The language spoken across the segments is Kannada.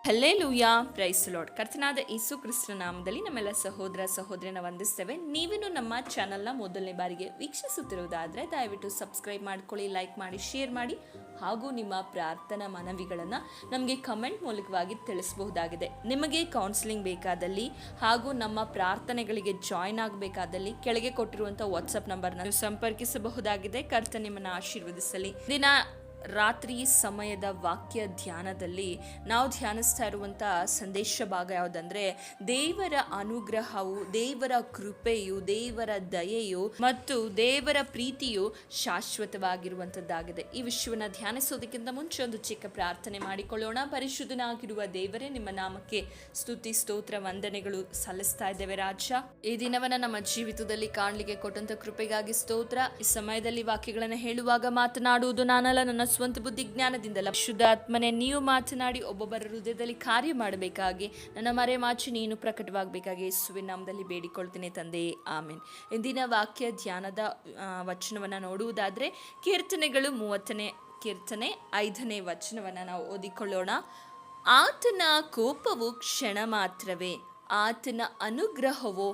Hallelujah, price lord. ಕರ್ತನಾದ ಯೇಸು ಕ್ರಿಸ್ತನ ನಾಮದಲ್ಲಿ ನಮ್ಮೆಲ್ಲ ಸಹೋದರ ಸಹೋದರಿಯರನ್ನ ವಂದಿಸ್ತೇವೆ. ನೀವೇನು ನಮ್ಮ ಚಾನಲ್ನ ಮೊದಲನೇ ಬಾರಿಗೆ ವೀಕ್ಷಿಸುತ್ತಿರುವುದಾದರೆ ದಯವಿಟ್ಟು ಸಬ್ಸ್ಕ್ರೈಬ್ ಮಾಡ್ಕೊಳ್ಳಿ, ಲೈಕ್ ಮಾಡಿ, ಶೇರ್ ಮಾಡಿ, ಹಾಗೂ ನಿಮ್ಮ ಪ್ರಾರ್ಥನಾ ಮನವಿಗಳನ್ನು ನಮಗೆ ಕಮೆಂಟ್ ಮೂಲಕವಾಗಿ ತಿಳಿಸಬಹುದಾಗಿದೆ. ನಿಮಗೆ ಕೌನ್ಸಿಲಿಂಗ್ ಬೇಕಾದಲ್ಲಿ ಹಾಗೂ ನಮ್ಮ ಪ್ರಾರ್ಥನೆಗಳಿಗೆ ಜಾಯ್ನ್ ಆಗಬೇಕಾದಲ್ಲಿ ಕೆಳಗೆ ಕೊಟ್ಟಿರುವಂಥ ವಾಟ್ಸಪ್ ನಂಬರ್ನ ಸಂಪರ್ಕಿಸಬಹುದಾಗಿದೆ. ಕರ್ತ ನಿಮ್ಮನ್ನು ಆಶೀರ್ವದಿಸಲಿ. ದಿನ ರಾತ್ರಿ ಸಮಯದ ವಾಕ್ಯ ಧ್ಯಾನದಲ್ಲಿ ನಾವು ಧ್ಯಾನಿಸ್ತಾ ಇರುವಂಥ ಸಂದೇಶ ಭಾಗ ಯಾವುದಂದ್ರೆ, ದೇವರ ಅನುಗ್ರಹವು, ದೇವರ ಕೃಪೆಯು, ದೇವರ ದಯೆಯು ಮತ್ತು ದೇವರ ಪ್ರೀತಿಯು ಶಾಶ್ವತವಾಗಿರುವಂಥದ್ದಾಗಿದೆ. ಈ ವಿಷಯವನ್ನು ಧ್ಯಾನಿಸೋದಕ್ಕಿಂತ ಮುಂಚೆ ಒಂದು ಚಿಕ್ಕ ಪ್ರಾರ್ಥನೆ ಮಾಡಿಕೊಳ್ಳೋಣ. ಪರಿಶುದ್ಧನಾಗಿರುವ ದೇವರೇ, ನಿಮ್ಮ ನಾಮಕ್ಕೆ ಸ್ತುತಿ ಸ್ತೋತ್ರ ವಂದನೆಗಳು ಸಲ್ಲಿಸ್ತಾ ಇದ್ದೇವೆ ರಾಜ. ಈ ದಿನವನ್ನ ನಮ್ಮ ಜೀವಿತದಲ್ಲಿ ಕಾಣಲಿಕ್ಕೆ ಕೊಟ್ಟಂತ ಕೃಪೆಗಾಗಿ ಸ್ತೋತ್ರ. ಈ ಸಮಯದಲ್ಲಿ ವಾಕ್ಯಗಳನ್ನು ಹೇಳುವಾಗ ಮಾತನಾಡುವುದು ನಾನಲ್ಲ, ನನ್ನ ಸ್ವಂತ ಬುದ್ಧಿ ಜ್ಞಾನದಿಂದಲ್ಲ. ಶುದ್ಧ ಆತ್ಮನೆ ನೀವು ಮಾತನಾಡಿ ಒಬ್ಬೊಬ್ಬರ ಹೃದಯದಲ್ಲಿ ಕಾರ್ಯ ಮಾಡಬೇಕಾಗಿ, ನನ್ನ ಮರೆ ಮಾಚಿ ನೀನು ಪ್ರಕಟವಾಗಬೇಕಾಗಿ ಯೇಸುವಿನ ನಾಮದಲ್ಲಿ ಬೇಡಿಕೊಳ್ತೀನಿ ತಂದೆ, ಆಮೇನ್. ಇಂದಿನ ವಾಕ್ಯ ಧ್ಯಾನದ ವಚನವನ್ನು ನೋಡುವುದಾದರೆ, ಕೀರ್ತನೆಗಳು 30ನೇ ಕೀರ್ತನೆ 5ನೇ ವಚನವನ್ನು ನಾವು ಓದಿಕೊಳ್ಳೋಣ. ಆತನ ಕೋಪವು ಕ್ಷಣ ಮಾತ್ರವೇ, ಆತನ ಅನುಗ್ರಹವು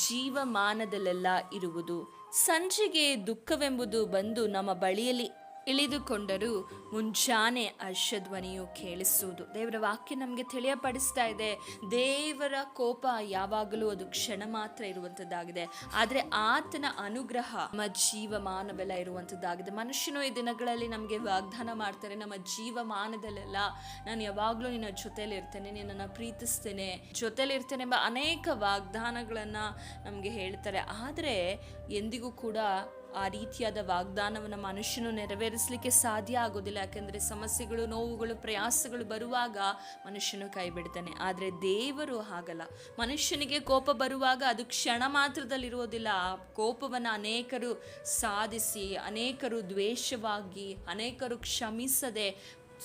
ಜೀವಮಾನದಲ್ಲೆಲ್ಲ ಇರುವುದು. ಸಂಜೆಗೆ ದುಃಖವೆಂಬುದು ಬಂದು ನಮ್ಮ ಬಳಿಯಲ್ಲಿ ಇಳಿದುಕೊಂಡರೂ ಮುಂಜಾನೆ ಹರ್ಷಧ್ವನಿಯು ಕೇಳಿಸುವುದು. ದೇವರ ವಾಕ್ಯ ನಮಗೆ ತಿಳಿಯಪಡಿಸ್ತಾ ಇದೆ, ದೇವರ ಕೋಪ ಯಾವಾಗಲೂ ಅದು ಕ್ಷಣ ಮಾತ್ರ ಇರುವಂಥದ್ದಾಗಿದೆ, ಆದರೆ ಆತನ ಅನುಗ್ರಹ ನಮ್ಮ ಜೀವಮಾನವೆಲ್ಲ ಇರುವಂಥದ್ದಾಗಿದೆ. ಮನುಷ್ಯನು ಈ ದಿನಗಳಲ್ಲಿ ನಮಗೆ ವಾಗ್ದಾನ ಮಾಡ್ತಾರೆ, ನಮ್ಮ ಜೀವಮಾನದಲ್ಲೆಲ್ಲ ನಾನು ಯಾವಾಗಲೂ ನಿನ್ನ ಜೊತೆಲಿ ಇರ್ತೇನೆ, ನಿನ್ನನ್ನು ಪ್ರೀತಿಸ್ತೇನೆ, ಜೊತೆಲಿ ಇರ್ತೇನೆ ಎಂಬ ಅನೇಕ ವಾಗ್ದಾನಗಳನ್ನು ನಮಗೆ ಹೇಳ್ತಾರೆ. ಆದರೆ ಎಂದಿಗೂ ಕೂಡ ಆ ರೀತಿಯಾದ ವಾಗ್ದಾನವನ್ನು ಮನುಷ್ಯನು ನೆರವೇರಿಸಲಿಕ್ಕೆ ಸಾಧ್ಯ ಆಗೋದಿಲ್ಲ. ಯಾಕೆಂದರೆ ಸಮಸ್ಯೆಗಳು, ನೋವುಗಳು, ಪ್ರಯಾಸಗಳು ಬರುವಾಗ ಮನುಷ್ಯನು ಕೈ ಬಿಡ್ತಾನೆ. ಆದರೆ ದೇವರು ಹಾಗಲ್ಲ. ಮನುಷ್ಯನಿಗೆ ಕೋಪ ಬರುವಾಗ ಅದು ಕ್ಷಣ ಮಾತ್ರದಲ್ಲಿರೋದಿಲ್ಲ. ಆ ಕೋಪವನ್ನು ಅನೇಕರು ಸಾಧಿಸಿ, ಅನೇಕರು ದ್ವೇಷವಾಗಿ, ಅನೇಕರು ಕ್ಷಮಿಸದೆ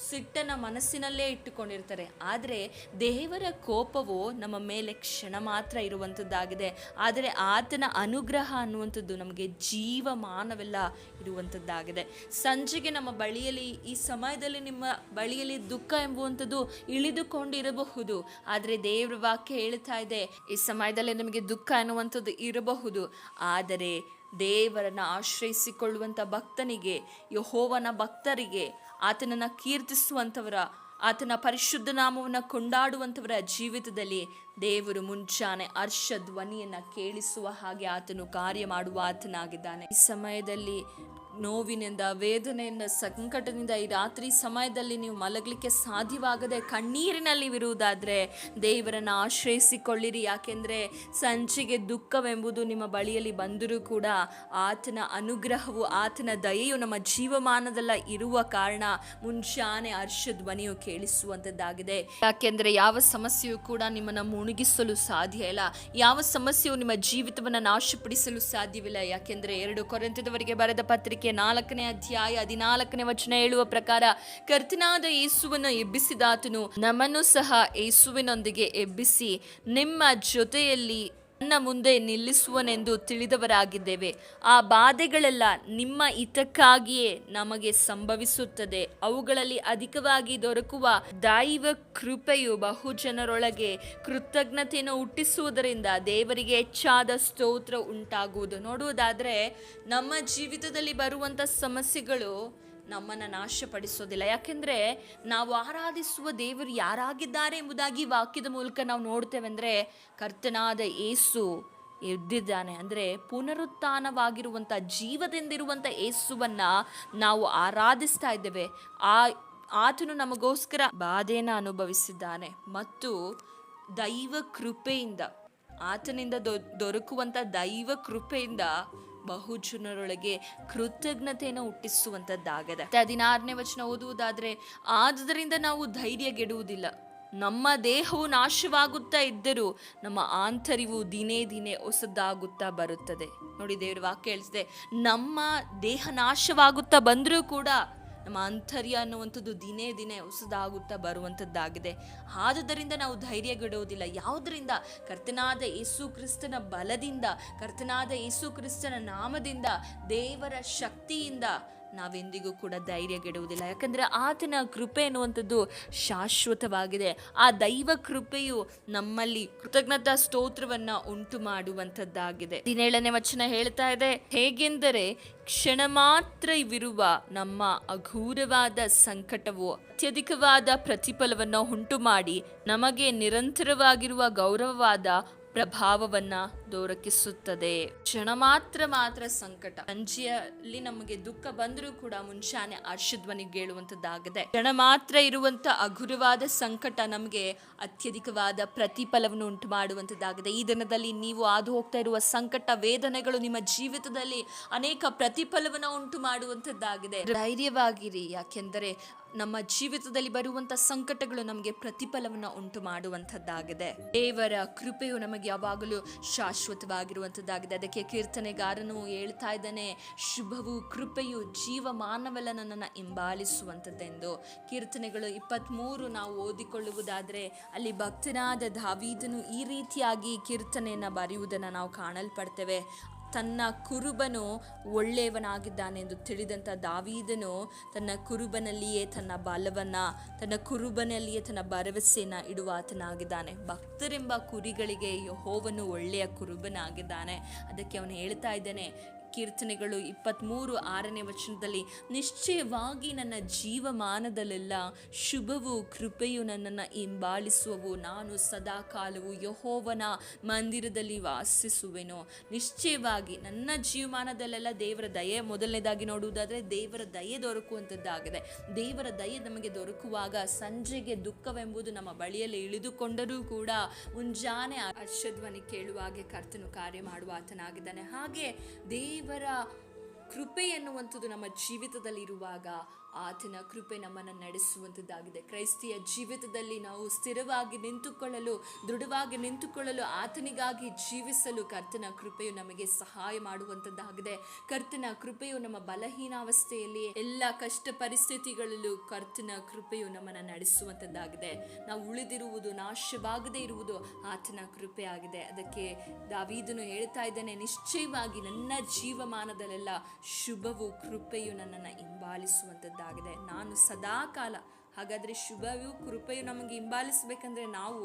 ಸಿಟ್ಟನ್ನು ಮನಸ್ಸಿನಲ್ಲೇ ಇಟ್ಟುಕೊಂಡಿರ್ತಾರೆ. ಆದರೆ ದೇವರ ಕೋಪವು ನಮ್ಮ ಮೇಲೆ ಕ್ಷಣ ಮಾತ್ರ ಇರುವಂಥದ್ದಾಗಿದೆ, ಆದರೆ ಆತನ ಅನುಗ್ರಹ ಅನ್ನುವಂಥದ್ದು ನಮಗೆ ಜೀವಮಾನವೆಲ್ಲ ಇರುವಂಥದ್ದಾಗಿದೆ. ಸಂಜೆಗೆ ನಮ್ಮ ಬಳಿಯಲ್ಲಿ, ಈ ಸಮಯದಲ್ಲಿ ನಿಮ್ಮ ಬಳಿಯಲ್ಲಿ ದುಃಖ ಎಂಬುವಂಥದ್ದು ಇಳಿದುಕೊಂಡಿರಬಹುದು, ಆದರೆ ದೇವರ ವಾಕ್ಯ ಹೇಳ್ತಾ ಇದೆ, ಈ ಸಮಯದಲ್ಲಿ ನಮಗೆ ದುಃಖ ಅನ್ನುವಂಥದ್ದು ಇರಬಹುದು, ಆದರೆ ದೇವರನ್ನು ಆಶ್ರಯಿಸಿಕೊಳ್ಳುವಂಥ ಭಕ್ತನಿಗೆ, ಯೆಹೋವನ ಭಕ್ತರಿಗೆ, ಆತನನ್ನು ಕೀರ್ತಿಸುವಂಥವರ, ಆತನ ಪರಿಶುದ್ಧ ನಾಮವನ್ನು ಕೊಂಡಾಡುವಂಥವರ ಜೀವಿತದಲ್ಲಿ ದೇವರು ಮುಂಚಾನೆ ಹರ್ಷ ಧ್ವನಿಯನ್ನು ಕೇಳಿಸುವ ಹಾಗೆ ಆತನು ಕಾರ್ಯ ಮಾಡುವ ಆತನಾಗಿದ್ದಾನೆ. ಈ ಸಮಯದಲ್ಲಿ ನೋವಿನಿಂದ, ವೇದನೆಯಿಂದ, ಸಂಕಟದಿಂದ ಈ ರಾತ್ರಿ ಸಮಯದಲ್ಲಿ ನೀವು ಮಲಗಲಿಕ್ಕೆ ಸಾಧ್ಯವಾಗದೆ ಕಣ್ಣೀರಿನಲ್ಲಿ ಇರುವುದಾದರೆ ದೇವರನ್ನು ಆಶ್ರಯಿಸಿಕೊಳ್ಳಿರಿ. ಯಾಕೆಂದರೆ ಸಂಜೆಗೆ ದುಃಖವೆಂಬುದು ನಿಮ್ಮ ಬಳಿಯಲ್ಲಿ ಬಂದರೂ ಕೂಡ ಆತನ ಅನುಗ್ರಹವು, ಆತನ ದಯೆಯು ನಮ್ಮ ಜೀವಮಾನದಲ್ಲ ಇರುವ ಕಾರಣ ಮುಂಜಾನೆ ಹರ್ಷ ಧ್ವನಿಯು ಕೇಳಿಸುವಂಥದ್ದಾಗಿದೆ. ಯಾಕೆಂದರೆ ಯಾವ ಸಮಸ್ಯೆಯು ಕೂಡ ನಿಮ್ಮನ್ನು ಮುಳುಗಿಸಲು ಸಾಧ್ಯ ಇಲ್ಲ, ಯಾವ ಸಮಸ್ಯೆಯು ನಿಮ್ಮ ಜೀವಿತವನ್ನು ನಾಶಪಡಿಸಲು ಸಾಧ್ಯವಿಲ್ಲ. ಯಾಕೆಂದರೆ 2 ಕೊರಿಂಥದವರಿಗೆ ಬರೆದ ಪತ್ರಿಕೆ 4ನೇ ಅಧ್ಯಾಯ 14ನೇ ವಚನ ಹೇಳುವ ಪ್ರಕಾರ, ಕರ್ತನಾದ ಯೇಸುವನ್ನು ಎಬ್ಬಿಸಿದಾತನು ನಮ್ಮನ್ನು ಸಹ ಯೇಸುವಿನೊಂದಿಗೆ ಎಬ್ಬಿಸಿ ನಿಮ್ಮ ಜೊತೆಯಲ್ಲಿ ನನ್ನ ಮುಂದೆ ನಿಲ್ಲಿಸುವನೆಂದು ತಿಳಿದವರಾಗಿದ್ದೇವೆ. ಆ ಬಾಧೆಗಳೆಲ್ಲ ನಿಮ್ಮ ಹಿತಕ್ಕಾಗಿಯೇ ನಮಗೆ ಸಂಭವಿಸುತ್ತದೆ. ಅವುಗಳಲ್ಲಿ ಅಧಿಕವಾಗಿ ದೊರಕುವ ದೈವ ಕೃಪೆಯು ಬಹು ಜನರೊಳಗೆ ಕೃತಜ್ಞತೆಯನ್ನು ಹುಟ್ಟಿಸುವುದರಿಂದ ದೇವರಿಗೆ ಹೆಚ್ಚಾದ ಸ್ತೋತ್ರ ಉಂಟಾಗುವುದು. ನೋಡುವುದಾದರೆ ನಮ್ಮ ಜೀವಿತದಲ್ಲಿ ಬರುವಂಥ ಸಮಸ್ಯೆಗಳು ನಮ್ಮನ್ನು ನಾಶಪಡಿಸೋದಿಲ್ಲ. ಯಾಕೆಂದರೆ ನಾವು ಆರಾಧಿಸುವ ದೇವರು ಯಾರಾಗಿದ್ದಾರೆ ಎಂಬುದಾಗಿ ವಾಕ್ಯದ ಮೂಲಕ ನಾವು ನೋಡ್ತೇವೆ. ಅಂದರೆ ಕರ್ತನಾದ ಯೇಸು ಎದ್ದಿದ್ದಾನೆ, ಅಂದರೆ ಪುನರುತ್ಥಾನವಾಗಿರುವಂಥ, ಜೀವದಿಂದಿರುವಂಥ ಯೇಸುವನ್ನು ನಾವು ಆರಾಧಿಸ್ತಾ ಇದ್ದೇವೆ. ಆತನು ನಮಗೋಸ್ಕರ ಬಾಧೆಯನ್ನು ಅನುಭವಿಸಿದ್ದಾನೆ ಮತ್ತು ದೈವ ಕೃಪೆಯಿಂದ, ಆತನಿಂದ ದೊರಕುವಂಥ ದೈವ ಕೃಪೆಯಿಂದ ಬಹು ಜನರೊಳಗೆ ಕೃತಜ್ಞತೆಯನ್ನು ಹುಟ್ಟಿಸುವಂಥದ್ದಾಗಿದೆ. 16ನೇ ವಚನ ಓದುವುದಾದರೆ, ಆದುದರಿಂದ ನಾವು ಧೈರ್ಯಗೆಡುವುದಿಲ್ಲ. ನಮ್ಮ ದೇಹವು ನಾಶವಾಗುತ್ತಾ ಇದ್ದರೂ ನಮ್ಮ ಆಂತರ್ಯವು ದಿನೇ ದಿನೇ ಹೊಸದಾಗುತ್ತಾ ಬರುತ್ತದೆ. ನೋಡಿ, ದೇವರ ವಾಕ್ಯ ಹೇಳ್ತಿದೆ, ನಮ್ಮ ದೇಹ ನಾಶವಾಗುತ್ತಾ ಬಂದರೂ ಕೂಡ ನಮ್ಮ ಆಂತರ್ಯ ಅನ್ನುವಂಥದ್ದು ದಿನೇ ದಿನೇ ಹೊಸದಾಗುತ್ತಾ ಬರುವಂಥದ್ದಾಗಿದೆ. ಆದುದರಿಂದ ನಾವು ಧೈರ್ಯಗೆಡುವುದಿಲ್ಲ. ಯಾವುದರಿಂದ? ಕರ್ತನಾದ ಯೇಸು ಕ್ರಿಸ್ತನ ಬಲದಿಂದ, ಕರ್ತನಾದ ಯೇಸು ಕ್ರಿಸ್ತನ ನಾಮದಿಂದ, ದೇವರ ಶಕ್ತಿಯಿಂದ ನಾವೆಂದಿಗೂ ಕೂಡ ಧೈರ್ಯಗೆಡುವುದಿಲ್ಲ. ಯಾಕಂದರೆ ಆತನ ಕೃಪೆ ಎನ್ನುವಂಥದ್ದು ಶಾಶ್ವತವಾಗಿದೆ. ಆ ದೈವ ಕೃಪೆಯು ನಮ್ಮಲ್ಲಿ ಕೃತಜ್ಞತಾ ಸ್ತೋತ್ರವನ್ನು ಉಂಟು ಮಾಡುವಂಥದ್ದಾಗಿದೆ. 17ನೇ ವಚನ ಹೇಳ್ತಾ ಇದೆ, ಹೇಗೆಂದರೆ ಕ್ಷಣ ಮಾತ್ರವಿರುವ ನಮ್ಮ ಅಘೋರವಾದ ಸಂಕಟವು ಅತ್ಯಧಿಕವಾದ ಪ್ರತಿಫಲವನ್ನು ಉಂಟು ಮಾಡಿ ನಮಗೆ ನಿರಂತರವಾಗಿರುವ ಗೌರವವಾದ ಪ್ರಭಾವವನ್ನ ದೊರಕಿಸುತ್ತದೆ. ಕ್ಷಣ ಮಾತ್ರ ಸಂಕಟ, ಸಂಜೆಯಲ್ಲಿ ನಮಗೆ ದುಃಖ ಬಂದರೂ ಕೂಡ ಮುಂಚಾನೆ ಹರ್ಷಧ್ವನಿಗೆ ಹೇಳುವಂತದ್ದಾಗಿದೆ. ಕ್ಷಣ ಮಾತ್ರ ಇರುವಂತ ಅಘೋರವಾದ ಸಂಕಟ ನಮಗೆ ಅತ್ಯಧಿಕವಾದ ಪ್ರತಿಫಲವನ್ನು ಉಂಟು ಮಾಡುವಂತದ್ದಾಗಿದೆ. ಈ ದಿನದಲ್ಲಿ ನೀವು ಹಾದು ಹೋಗ್ತಾ ಇರುವ ಸಂಕಟ, ವೇದನೆಗಳು ನಿಮ್ಮ ಜೀವಿತದಲ್ಲಿ ಅನೇಕ ಪ್ರತಿಫಲವನ್ನು ಉಂಟು ಮಾಡುವಂತದ್ದಾಗಿದೆ. ಧೈರ್ಯವಾಗಿರಿ, ಯಾಕೆಂದರೆ ನಮ್ಮ ಜೀವಿತದಲ್ಲಿ ಬರುವಂತ ಸಂಕಟಗಳು ನಮಗೆ ಪ್ರತಿಫಲವನ್ನು ಉಂಟು ಮಾಡುವಂತದ್ದಾಗಿದೆ. ದೇವರ ಕೃಪೆಯು ನಮಗೆ ಯಾವಾಗಲೂ ಶಾಶ್ವತವಾಗಿರುವಂತದ್ದಾಗಿದೆ. ಅದಕ್ಕೆ ಕೀರ್ತನೆಗಾರನು ಹೇಳ್ತಾ ಇದ್ದಾನೆ, ಶುಭವು ಕೃಪೆಯು ಜೀವಮಾನವೆಲ್ಲ ನನ್ನನ್ನು ಹಿಂಬಾಲಿಸುವಂಥದ್ದೆಂದು. ಕೀರ್ತನೆಗಳು 23 ನಾವು ಓದಿಕೊಳ್ಳುವುದಾದರೆ ಅಲ್ಲಿ ಭಕ್ತನಾದ ದಾವೀದನು ಈ ರೀತಿಯಾಗಿ ಕೀರ್ತನೆಯನ್ನು ಬರೆಯುವುದನ್ನು ನಾವು ಕಾಣಲ್ಪಡ್ತೇವೆ. ತನ್ನ ಕುರುಬನು ಒಳ್ಳೆಯವನಾಗಿದ್ದಾನೆಂದು ತಿಳಿದಂಥ ದಾವೀದನು ತನ್ನ ಕುರುಬನಲ್ಲಿಯೇ ತನ್ನ ಬಲವನ್ನು, ತನ್ನ ಕುರುಬನಲ್ಲಿಯೇ ತನ್ನ ಭರವಸೆಯನ್ನು ಇಡುವ ಆತನಾಗಿದ್ದಾನೆ. ಭಕ್ತರೆಂಬ ಕುರಿಗಳಿಗೆ ಯೆಹೋವನು ಒಳ್ಳೆಯ ಕುರುಬನಾಗಿದ್ದಾನೆ. ಅದಕ್ಕೆ ಅವನು ಹೇಳ್ತಾ ಇದ್ದಾನೆ, ಕೀರ್ತನೆಗಳು 23:6ನೇ ವಚನದಲ್ಲಿ, ನಿಶ್ಚಯವಾಗಿ ನನ್ನ ಜೀವಮಾನದಲ್ಲೆಲ್ಲ ಶುಭವು ಕೃಪೆಯು ನನ್ನನ್ನು ಹಿಂಬಾಲಿಸುವವು, ನಾನು ಸದಾಕಾಲವು ಯೆಹೋವನ ಮಂದಿರದಲ್ಲಿ ವಾಸಿಸುವೆನು. ನಿಶ್ಚಯವಾಗಿ ನನ್ನ ಜೀವಮಾನದಲ್ಲೆಲ್ಲ ದೇವರ ದಯೆ, ಮೊದಲನೇದಾಗಿ ನೋಡುವುದಾದರೆ ದೇವರ ದಯೆ ದೊರಕುವಂಥದ್ದಾಗಿದೆ. ದೇವರ ದಯೆ ನಮಗೆ ದೊರಕುವಾಗ ಸಂಜೆಗೆ ದುಃಖವೆಂಬುದು ನಮ್ಮ ಬಳಿಯಲ್ಲಿ ಇಳಿದುಕೊಂಡರೂ ಕೂಡ ಮುಂಜಾನೆ ಹರ್ಷಧ್ವನಿ ಕೇಳುವ ಹಾಗೆ ಕರ್ತನು ಕಾರ್ಯ ಮಾಡುವ ಆತನಾಗಿದ್ದಾನೆ. ಹಾಗೆ ದೇವರ ಕೃಪೆ ಎನ್ನುವಂಥದ್ದು ನಮ್ಮ ಜೀವಿತದಲ್ಲಿ ಇರುವಾಗ ಆತನ ಕೃಪೆ ನಮ್ಮನ್ನು ನಡೆಸುವಂಥದ್ದಾಗಿದೆ. ಕ್ರೈಸ್ತಿಯ ಜೀವಿತದಲ್ಲಿ ನಾವು ಸ್ಥಿರವಾಗಿ ನಿಂತುಕೊಳ್ಳಲು, ದೃಢವಾಗಿ ನಿಂತುಕೊಳ್ಳಲು, ಆತನಿಗಾಗಿ ಜೀವಿಸಲು ಕರ್ತನ ಕೃಪೆಯು ನಮಗೆ ಸಹಾಯ ಮಾಡುವಂಥದ್ದಾಗಿದೆ. ಕರ್ತನ ಕೃಪೆಯು ನಮ್ಮ ಬಲಹೀನಾವಸ್ಥೆಯಲ್ಲಿ, ಎಲ್ಲ ಕಷ್ಟ ಪರಿಸ್ಥಿತಿಗಳಲ್ಲೂ ಕರ್ತನ ಕೃಪೆಯು ನಮ್ಮನ್ನು ನಡೆಸುವಂಥದ್ದಾಗಿದೆ. ನಾವು ಉಳಿದಿರುವುದು, ನಾಶವಾಗದೇ ಇರುವುದು ಆತನ ಕೃಪೆ ಆಗಿದೆ. ಅದಕ್ಕೆ ದಾವೀದನು ಹೇಳ್ತಾ ಇದ್ದಾನೆ, ನಿಶ್ಚಯವಾಗಿ ನನ್ನ ಜೀವಮಾನದಲ್ಲೆಲ್ಲ ಶುಭವು ಕೃಪೆಯು ನನ್ನನ್ನು ಹಿಂಬಾಲಿಸುವಂಥದ್ದಾಗಿದೆ. ನಾನು ಸದಾಕಾಲ, ಹಾಗಾದರೆ ಶುಭವು ಕೃಪೆಯು ನಮಗೆ ಹಿಂಬಾಲಿಸಬೇಕಂದ್ರೆ ನಾವು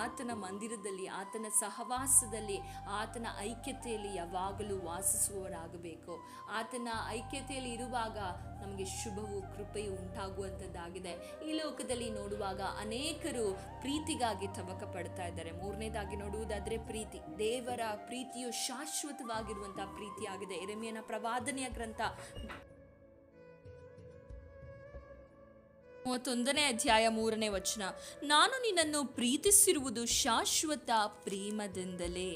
ಆತನ ಮಂದಿರದಲ್ಲಿ, ಆತನ ಸಹವಾಸದಲ್ಲಿ, ಆತನ ಐಕ್ಯತೆಯಲ್ಲಿ ಯಾವಾಗಲೂ ವಾಸಿಸುವವರಾಗಬೇಕು. ಆತನ ಐಕ್ಯತೆಯಲ್ಲಿ ಇರುವಾಗ ನಮಗೆ ಶುಭವು ಕೃಪೆಯು ಉಂಟಾಗುವಂಥದ್ದಾಗಿದೆ. ಈ ಲೋಕದಲ್ಲಿ ನೋಡುವಾಗ ಅನೇಕರು ಪ್ರೀತಿಗಾಗಿ ತವಕ ಪಡ್ತಾ ಇದ್ದಾರೆ. ಮೂರನೇದಾಗಿ ನೋಡುವುದಾದರೆ ಪ್ರೀತಿ, ದೇವರ ಪ್ರೀತಿಯು ಶಾಶ್ವತವಾಗಿರುವಂತಹ ಪ್ರೀತಿಯಾಗಿದೆ. ಯೆರೆಮೀಯನ ಪ್ರವಾದನೆಯ ಗ್ರಂಥ 31ನೇ ಅಧ್ಯಾಯ 3ನೇ ವಚನ, ನಾನು ನಿನ್ನನ್ನು ಪ್ರೀತಿಸಿರುವುದು ಶಾಶ್ವತ ಪ್ರೇಮದಿಂದಲೇ,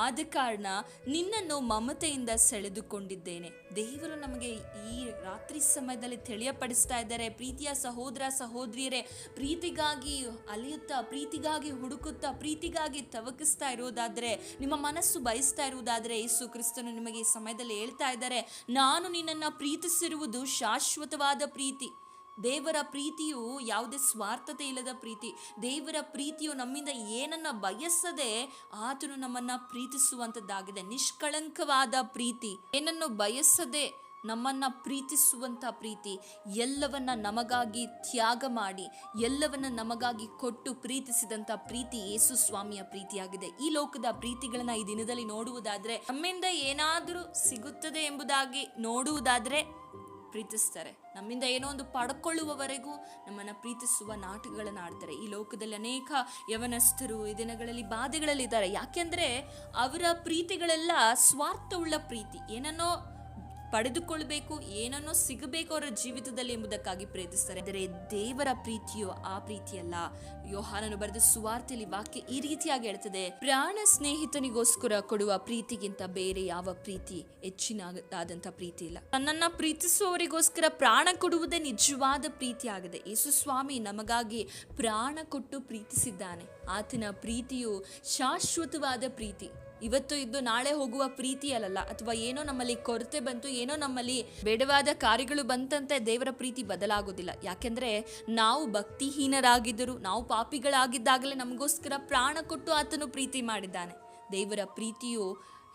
ಆದ ಕಾರಣ ನಿನ್ನನ್ನು ಮಮತೆಯಿಂದ ಸೆಳೆದುಕೊಂಡಿದ್ದೇನೆ. ದೇವರು ನಮಗೆ ಈ ರಾತ್ರಿ ಸಮಯದಲ್ಲಿ ತಿಳಿಯಪಡಿಸ್ತಾ ಇದ್ದಾರೆ, ಪ್ರೀತಿಯ ಸಹೋದರ ಸಹೋದರಿಯರೇ, ಪ್ರೀತಿಗಾಗಿ ಅಲಿಯುತ್ತಾ, ಪ್ರೀತಿಗಾಗಿ ಹುಡುಕುತ್ತಾ, ಪ್ರೀತಿಗಾಗಿ ತವಕಿಸ್ತಾ ಇರುವುದಾದರೆ, ನಿಮ್ಮ ಮನಸ್ಸು ಬಯಸ್ತಾ ಇರುವುದಾದರೆ, ಯೇಸು ಕ್ರಿಸ್ತನು ನಿಮಗೆ ಈ ಸಮಯದಲ್ಲಿ ಹೇಳ್ತಾ ಇದ್ದಾರೆ, ನಾನು ನಿನ್ನನ್ನು ಪ್ರೀತಿಸಿರುವುದು ಶಾಶ್ವತವಾದ ಪ್ರೀತಿ. ದೇವರ ಪ್ರೀತಿಯು ಯಾವುದೇ ಸ್ವಾರ್ಥತೆ ಇಲ್ಲದ ಪ್ರೀತಿ. ದೇವರ ಪ್ರೀತಿಯು ನಮ್ಮಿಂದ ಏನನ್ನ ಬಯಸದೆ ಆತನು ನಮ್ಮನ್ನ ಪ್ರೀತಿಸುವಂಥದ್ದಾಗಿದೆ. ನಿಷ್ಕಳಂಕವಾದ ಪ್ರೀತಿ, ಏನನ್ನು ಬಯಸದೆ ನಮ್ಮನ್ನ ಪ್ರೀತಿಸುವಂಥ ಪ್ರೀತಿ, ಎಲ್ಲವನ್ನ ನಮಗಾಗಿ ತ್ಯಾಗ ಮಾಡಿ, ಎಲ್ಲವನ್ನ ನಮಗಾಗಿ ಕೊಟ್ಟು ಪ್ರೀತಿಸಿದಂಥ ಪ್ರೀತಿ ಯೇಸು ಸ್ವಾಮಿಯ ಪ್ರೀತಿಯಾಗಿದೆ. ಈ ಲೋಕದ ಪ್ರೀತಿಗಳನ್ನ ಈ ದಿನದಲ್ಲಿ ನೋಡುವುದಾದ್ರೆ, ನಮ್ಮಿಂದ ಏನಾದರೂ ಸಿಗುತ್ತದೆ ಎಂಬುದಾಗಿ ನೋಡುವುದಾದ್ರೆ ಪ್ರೀತಿಸ್ತಾರೆ. ನಮ್ಮಿಂದ ಏನೋ ಒಂದು ಪಡ್ಕೊಳ್ಳುವವರೆಗೂ ನಮ್ಮನ್ನು ಪ್ರೀತಿಸುವ ನಾಟಕಗಳನ್ನು ಆಡ್ತಾರೆ. ಈ ಲೋಕದಲ್ಲಿ ಅನೇಕ ಯವನಸ್ಥರು ಈ ದಿನಗಳಲ್ಲಿ ಬಾಧೆಗಳಲ್ಲಿದ್ದಾರೆ. ಯಾಕೆಂದರೆ ಅವರ ಪ್ರೀತಿಗಳೆಲ್ಲ ಸ್ವಾರ್ಥವುಳ್ಳ ಪ್ರೀತಿ. ಏನನ್ನೋ ಪಡೆದುಕೊಳ್ಬೇಕು, ಏನನ್ನೋ ಸಿಗಬೇಕು ಅವರ ಜೀವಿತದಲ್ಲಿ ಎಂಬುದಕ್ಕಾಗಿ ಪ್ರೀತಿಸ್ತಾರೆ. ಆದರೆ ದೇವರ ಪ್ರೀತಿಯು ಆ ಪ್ರೀತಿಯಲ್ಲ. ಯೋಹಾನನು ಬರೆದ ಸುವಾರ್ತೆಯಲ್ಲಿ ವಾಕ್ಯ ಈ ರೀತಿಯಾಗಿ ಹೇಳ್ತದೆ, ಪ್ರಾಣ ಸ್ನೇಹಿತನಿಗೋಸ್ಕರ ಕೊಡುವ ಪ್ರೀತಿಗಿಂತ ಬೇರೆ ಯಾವ ಪ್ರೀತಿ ಹೆಚ್ಚಿನದಾದಂಥ ಪ್ರೀತಿ ಇಲ್ಲ. ತನ್ನನ್ನು ಪ್ರೀತಿಸುವವರಿಗೋಸ್ಕರ ಪ್ರಾಣ ಕೊಡುವುದೇ ನಿಜವಾದ ಪ್ರೀತಿ ಆಗಿದೆ. ಯೇಸು ಸ್ವಾಮಿ ನಮಗಾಗಿ ಪ್ರಾಣ ಕೊಟ್ಟು ಪ್ರೀತಿಸಿದ್ದಾನೆ. ಆತನ ಪ್ರೀತಿಯು ಶಾಶ್ವತವಾದ ಪ್ರೀತಿ. ಇವತ್ತು ಇದ್ದು ನಾಳೆ ಹೋಗುವ ಪ್ರೀತಿ ಅಲ್ಲಲ್ಲ, ಅಥವಾ ಏನೋ ನಮ್ಮಲ್ಲಿ ಕೊರತೆ ಬಂತು, ಏನೋ ನಮ್ಮಲ್ಲಿ ಬೇಡವಾದ ಕಾರ್ಯಗಳು ಬಂತಂತೆ ದೇವರ ಪ್ರೀತಿ ಬದಲಾಗೋದಿಲ್ಲ. ಯಾಕೆಂದರೆ ನಾವು ಭಕ್ತಿಹೀನರಾಗಿದ್ದರು, ನಾವು ಪಾಪಿಗಳಾಗಿದ್ದಾಗಲೇ ನಮಗೋಸ್ಕರ ಪ್ರಾಣ ಕೊಟ್ಟು ಆತನು ಪ್ರೀತಿ ಮಾಡಿದ್ದಾನೆ. ದೇವರ ಪ್ರೀತಿಯು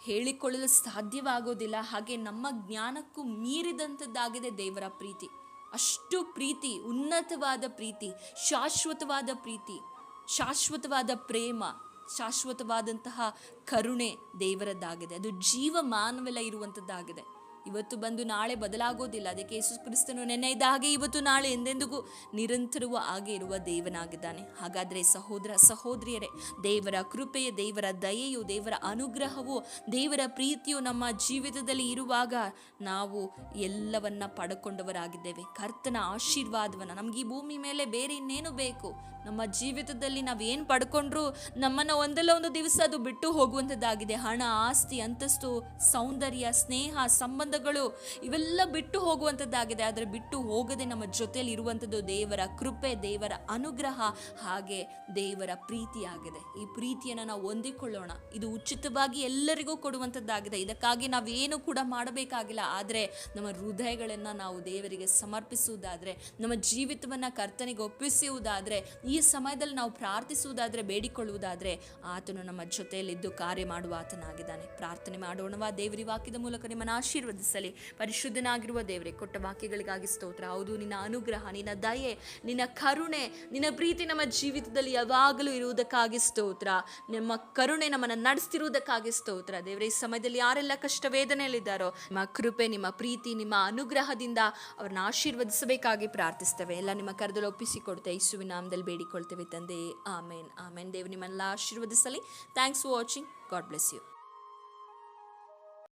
ಹೇಳಿಕೊಳ್ಳಲು ಸಾಧ್ಯವಾಗೋದಿಲ್ಲ. ಹಾಗೆ ನಮ್ಮ ಜ್ಞಾನಕ್ಕೂ ಮೀರಿದಂಥದ್ದಾಗಿದೆ ದೇವರ ಪ್ರೀತಿ. ಅಷ್ಟು ಪ್ರೀತಿ, ಉನ್ನತವಾದ ಪ್ರೀತಿ, ಶಾಶ್ವತವಾದ ಪ್ರೀತಿ, ಶಾಶ್ವತವಾದ ಪ್ರೇಮ, ಶಾಶ್ವತವಾದಂತಹ ಕರುಣೆ ದೇವರದ್ದಾಗಿದೆ. ಅದು ಜೀವಮಾನವೆಲ್ಲ ಇರುವಂಥದ್ದಾಗಿದೆ. ಇವತ್ತು ಬಂದು ನಾಳೆ ಬದಲಾಗೋದಿಲ್ಲ. ಅದಕ್ಕೆ ಯೇಸು ಕ್ರಿಸ್ತನು ನೆನ್ನೆ ಇದ್ದ ಹಾಗೆ ಇವತ್ತು ನಾಳೆ ಎಂದೆಂದಿಗೂ ನಿರಂತರವೂ ಹಾಗೆ ಇರುವ ದೇವನಾಗಿದ್ದಾನೆ. ಹಾಗಾದರೆ ಸಹೋದರ ಸಹೋದರಿಯರೇ, ದೇವರ ಕೃಪೆಯು, ದೇವರ ದಯೆಯು, ದೇವರ ಅನುಗ್ರಹವು, ದೇವರ ಪ್ರೀತಿಯು ನಮ್ಮ ಜೀವಿತದಲ್ಲಿ ಇರುವಾಗ ನಾವು ಎಲ್ಲವನ್ನ ಪಡ್ಕೊಂಡವರಾಗಿದ್ದೇವೆ. ಕರ್ತನ ಆಶೀರ್ವಾದವನ್ನು, ನಮ್ಗೆ ಈ ಭೂಮಿ ಮೇಲೆ ಬೇರೆ ಇನ್ನೇನು ಬೇಕು? ನಮ್ಮ ಜೀವಿತದಲ್ಲಿ ನಾವೇನು ಪಡ್ಕೊಂಡ್ರು ನಮ್ಮನ್ನು ಒಂದಲ್ಲ ಒಂದು ದಿವಸ ಅದು ಬಿಟ್ಟು ಹೋಗುವಂಥದ್ದಾಗಿದೆ. ಹಣ, ಆಸ್ತಿ, ಅಂತಸ್ತು, ಸೌಂದರ್ಯ, ಸ್ನೇಹ, ಸಂಬಂಧಗಳು ಇವೆಲ್ಲ ಬಿಟ್ಟು ಹೋಗುವಂಥದ್ದಾಗಿದೆ. ಆದರೆ ಬಿಟ್ಟು ಹೋಗದೆ ನಮ್ಮ ಜೊತೆಯಲ್ಲಿ ಇರುವಂಥದ್ದು ದೇವರ ಕೃಪೆ, ದೇವರ ಅನುಗ್ರಹ, ಹಾಗೆ ದೇವರ ಪ್ರೀತಿಯಾಗಿದೆ. ಈ ಪ್ರೀತಿಯನ್ನು ನಾವು ಹೊಂದಿಕೊಳ್ಳೋಣ. ಇದು ಉಚಿತವಾಗಿ ಎಲ್ಲರಿಗೂ ಕೊಡುವಂಥದ್ದಾಗಿದೆ. ಇದಕ್ಕಾಗಿ ನಾವೇನು ಕೂಡ ಮಾಡಬೇಕಾಗಿಲ್ಲ. ಆದರೆ ನಮ್ಮ ಹೃದಯಗಳನ್ನು ನಾವು ದೇವರಿಗೆ ಸಮರ್ಪಿಸುವುದಾದರೆ, ನಮ್ಮ ಜೀವಿತವನ್ನು ಕರ್ತನಿಗೆ ಒಪ್ಪಿಸುವುದಾದರೆ, ಈ ಸಮಯದಲ್ಲಿ ನಾವು ಪ್ರಾರ್ಥಿಸುವುದಾದರೆ, ಬೇಡಿಕೊಳ್ಳುವುದಾದರೆ, ಆತನು ನಮ್ಮ ಜೊತೆಯಲ್ಲಿದ್ದು ಕಾರ್ಯ ಮಾಡುವ ಆತನಾಗಿದ್ದಾನೆ. ಪ್ರಾರ್ಥನೆ ಮಾಡೋಣವಾ? ದೇವರ ವಾಕ್ಯದ ಮೂಲಕ ನಿಮ್ಮನ್ನು ಆಶೀರ್ವದಿಸಲಿ. ಪರಿಶುದ್ಧನಾಗಿರುವ ದೇವರೇ, ಕೊಟ್ಟ ವಾಕ್ಯಗಳಿಗಾಗಿ ಸ್ತೋತ್ರ. ಹೌದು, ನಿನ್ನ ಅನುಗ್ರಹ, ನಿನ್ನ ದಯೆ, ನಿನ್ನ ಕರುಣೆ, ನಿನ್ನ ಪ್ರೀತಿ ನಮ್ಮ ಜೀವಿತದಲ್ಲಿ ಯಾವಾಗಲೂ ಇರುವುದಕ್ಕಾಗಿ ಸ್ತೋತ್ರ. ನಿಮ್ಮ ಕರುಣೆ ನಮ್ಮನ್ನು ನಡೆಸ್ತಿರುವುದಕ್ಕಾಗಿ ಸ್ತೋತ್ರ. ದೇವರೇ, ಈ ಸಮಯದಲ್ಲಿ ಯಾರೆಲ್ಲ ಕಷ್ಟ ವೇದನೆಯಲ್ಲಿದ್ದಾರೋ ನಿಮ್ಮ ಕೃಪೆ, ನಿಮ್ಮ ಪ್ರೀತಿ, ನಿಮ್ಮ ಅನುಗ್ರಹದಿಂದ ಅವ್ರನ್ನ ಆಶೀರ್ವದಿಸಬೇಕಾಗಿ ಪ್ರಾರ್ಥಿಸ್ತೇವೆ. ಎಲ್ಲ ನಿಮ್ಮ ಕರದಲ್ಲಿ ಒಪ್ಪಿಸಿಕೊಡ್ತೇವೆ. ಯೇಸುವಿನ ನಾಮದಲ್ಲಿ ಬೇಡಿಕೊಳ್ತೇವೆ ತಂದೆ. ಆಮೇನ್, ಆಮೇನ್. ದೇವರು ನಿಮ್ಮೆಲ್ಲ ಆಶೀರ್ವದಿಸಲಿ. Thanks for watching. God bless you.